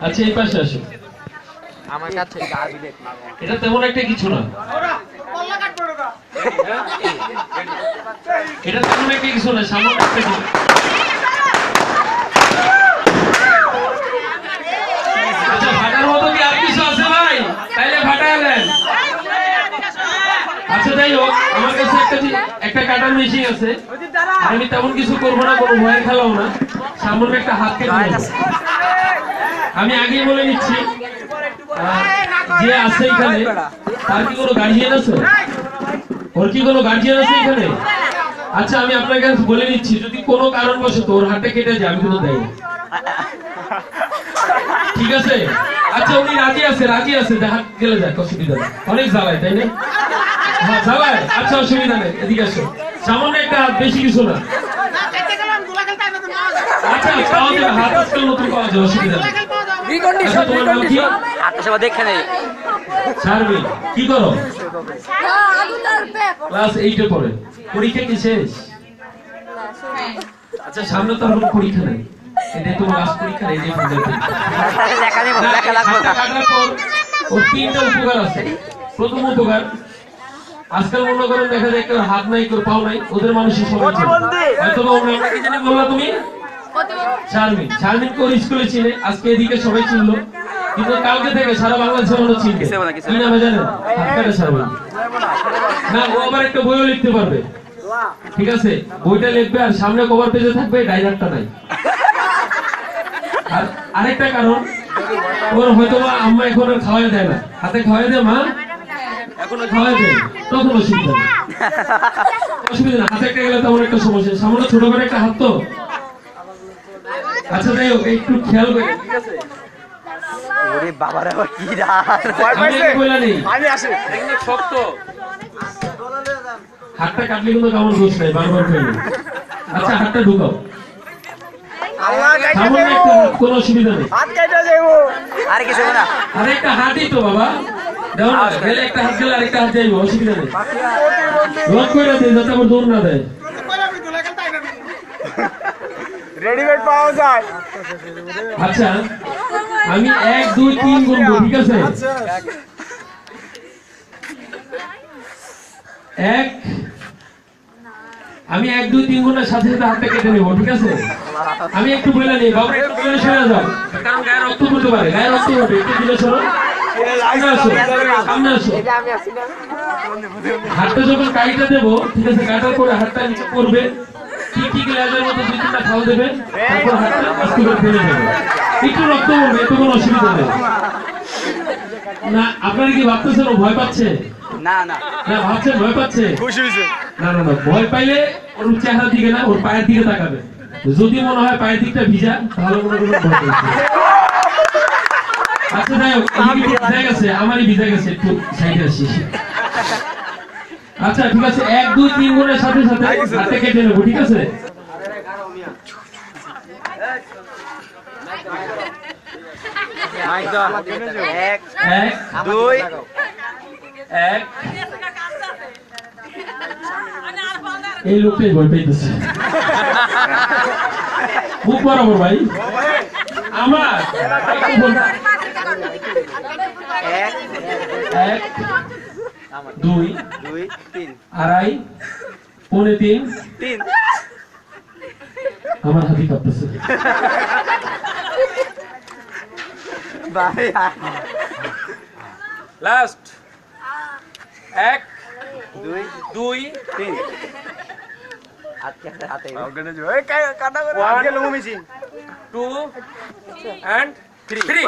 আচ্ছা এই পাশে আসো। আমার কাছে এটা তেমন একটা কিছু না, এটা তেমন একটা কিছু না, সামান্য একটা কিছু। আচ্ছা ফাটার মতো কি আর কিছু আছে ভাই? তাইলে ফাটাইলেন। আচ্ছা যাই হোক, আমার কাছে একটা কাটার মেশিন আছে, আমি তেমন কিছু করবো না, কোনো ভয়ের খেলাও না, সামান্য একটা হাত কেটে নেব। আমি আগেই বলে নিচ্ছি, যে আছে এখানে তার কি কোনো গার্জিয়ান আছে? ওর কি কোনো গার্জিয়ান আছে এখানে? আচ্ছা আমি আপনার কাছে বলে নিচ্ছি, যদি কোনো কারণবশত ওর হাতটা কেটে যায় আমি কিন্তু দেয়, ঠিক আছে? আচ্ছা উনি রাজি আছে, হাত গেলে যাক, অসুবিধা নেই। অনেক জ্বালায় তাই না? হ্যাঁ জ্বালায়। আচ্ছা অসুবিধা নেই, এদিকে আসো। সামান্য একটা হাত, বেশি কিছু না। আচ্ছা পাওয়া যাবে, হাত আজকাল নতুন পাওয়া যাবে, অসুবিধা নেই। আচ্ছা তোমার নাম কি? দেখে নেই। শারমিন, কি করো? ক্লাস 8 এ পড়ে। পরীক্ষা কি শেষ? আচ্ছা সামনে তো আর কোনো পরীক্ষা নেই, এটা তো লাস্ট পরীক্ষা, এই যে কাটার পর ওর 3টা উপকার আছে। প্রথম উপকার, আজকাল মনে করেন দেখা যায় কেউ হাত নাই, কেউ পাও নাই, ওদের মানুষের সবাই চেনে। হয়তো কি জানি বললা তুমি? শারমিন কোর স্কুলে চিনে, আজকে এদিকে সবাই চিনলো, কিন্তু কালকে থেকে সারা বাংলাদেশের মানুষ চিনবে। কি নামে জানেন? হাতকাটা শারমিন। না ও আবার একটা বইও লিখতে পারবে, ঠিক আছে? বইটা লিখবে আর সামনে কভার পেজে থাকবে ডাইনারটা নাই। আর আরেকটা কারণ, ওর হয়তো বা আম্মা এখন আর খাওয়াই দেয় না, হাতে খাওয়াই দেয় মা, এখনো খাওয়াই দেয়, তখন অসুবিধা নেই, অসুবিধা না। হাতে একটা গেলে তেমন একটা সমস্যা, সামনে ছোট করে একটা হাত তো। আচ্ছা যাই হোক, একটু খেয়াল করে, ঠিক আছে? ওরে বাবারে কি শক্ত হাতটা কাটলে কিন্তু কেমন দোষ নাই, বারবার ফেলে। আচ্ছা হাতটা ঢুকাও, সামান্য একটা হাত, কোনো অসুবিধা নেই। আরেকটা হাতই তো বাবা, দেখো না, গেলে একটা হাত গেলে আরেকটা হাত যাইব, অসুবিধা নেই। লক করে দেয় যাতে আবার দৌড় না দেয়। রেডিমেড পাওয়া যায়। আচ্ছা আমি 1 2 3 গুনবো, ঠিক আছে? 1 আমি 1 2 3 গুণের সাথে সাথে হাতটা কেটে নেব, ঠিক আছে? আমি একটু বলে নিই, বাবা একটু বলে সরে যাও, কারণ গায়ে রক্ত পড়তে পারে, গায়ে রক্ত পড়বে, একটু দিলে সরো, সামনে আসো। হাতটা যখন কাইটা দেবো, ঠিক আছে, কাটার পরে হাতটা নিচে পড়বে, ঠিক লেজার মতো 2-3টা খাও দেবে, তারপর হাতটা আস্তে করে ফেলে দেবে, একটু রক্ত পড়বে, এতে কোনো অসুবিধা নেই। না আপনারা কি ভাবতেছেন ও ভয় পাচ্ছে? না না না ভাবছেন ভয় পাচ্ছে? খুশি হইছে। না না না, ভয় পাইলে ওর চেহারার দিকে না, ওর পায়ের দিকে তাকাবে। যদি মনে হয় পায়ের দিকটা ভিজা, তাহলে মনে করবেন ভয় পাচ্ছে। আচ্ছা যাই হোক, ভিজা গেছে, আমারই ভিজা গেছে, একটু সাইডে আসি। আচ্ছা ঠিক আছে, 1 2 3 গুণের সাথে সাথে হাতে কেটে নেবো, ঠিক আছে? এক দুই এক। এই লোকটাই ভয় পাইতেছে, মুখ বরাবর ভাই আমার। এক 1 2 দুই তিন 2.5 পৌনে 3 তিন আমার হাতি কাঁপতেছে। লাস্ট 1 2 তিন হাতে ওখানে যে ওই কাটা করে আজকে লুমু মিছি 2 and 3